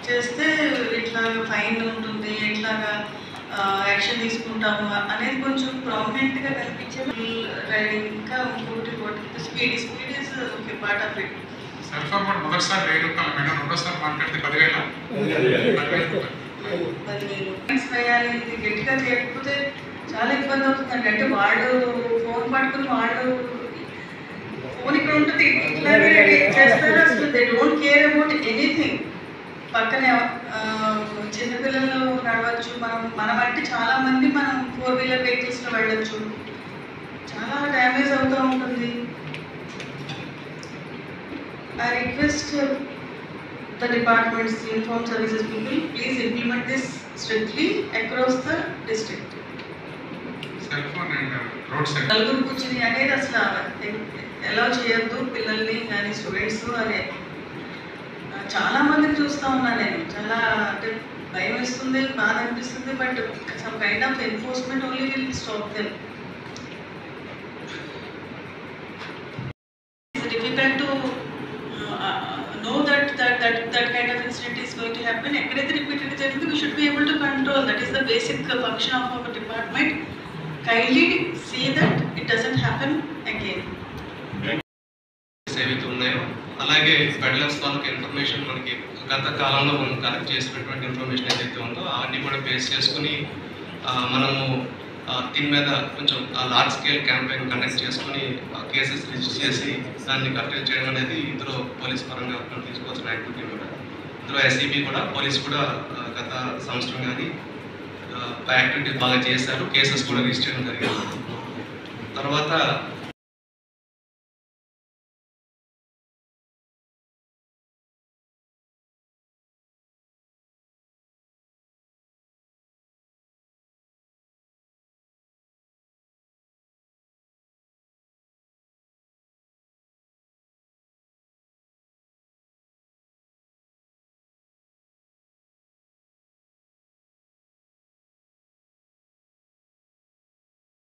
చేస్తే ఇట్లా ఫైన్ ఉంటుంది, ఇట్లాగా యాక్షన్ తీసుకుంటాము అనేది కొంచెం ప్రామినెంట్గా కనిపించే రైడింగ్. ఇంకా ఇంకోటి speed is okay part of it. Cell phone కూడా మొదటిసారి 1000 రూపాయలు మేడం, రెండోసారి మాట్లాడితే 10,000 వేయాలి. ఇది గట్టిగా చేయకపోతే చాలా ఇబ్బంది అవుతుందండి. అంటే వాడు ఫోన్ పట్టుకుని వాడు ఫోన్ ఇక్కడ ఉంటుంది ఇట్లాగే చేస్తారు. అసలు they don't care about anything. పక్కనే చిన్నపిల్లలు నడవచ్చు. మనం అంటే చాలా మంది మనం 4 వీలర్ వెహికల్స్లో వెళ్ళొచ్చు. చాలా డ్యామేజ్ అవుతూ ఉంటుంది. I request the departments, the informed services people, please implement this strictly across the district. Cell phone and road side నలుగురు కూర్చుని అనేది అసలు ఎలా చేయొద్దు పిల్లల్ని కానీ స్టూడెంట్స్ అనే చాలా మందిని చూస్తూ ఉన్నాను నేను. చాలా అంటే భయం వేస్తుంది, బాధ అనిపిస్తుంది. But some kind of enforcement only will stop them. It's difficult to know that kind of incident is going to happen. Ekkadaithe repeated jarigindi, we should be able to control. That is the basic function of our department. Kindly see that it doesn't happen again. ఏవైతే ఉన్నాయో అలాగే Federal's వాళ్ళకి information మనకి గత కాలంలో మనం collect చేసినటువంటి information ఏదైతే ఉందో అవన్నీ కూడా బేస్ చేసుకుని మనము దీని మీద కొంచెం లార్జ్ స్కేల్ క్యాంపెయిన్ కండక్ట్ చేసుకుని కేసెస్ రిజిస్టర్ చేసి దాన్ని కట్టడి చేయడం అనేది ఇందులో పోలీస్ పరంగా మనం తీసుకోవాల్సిన యాక్టివిటీ కూడా. ఇందులో ఎస్ఈబీ కూడా పోలీస్ కూడా గత సంవత్సరం కానీ యాక్టివిటీ బాగా చేశారు. కేసెస్ కూడా రిజిస్టర్ చేయడం జరిగింది. తర్వాత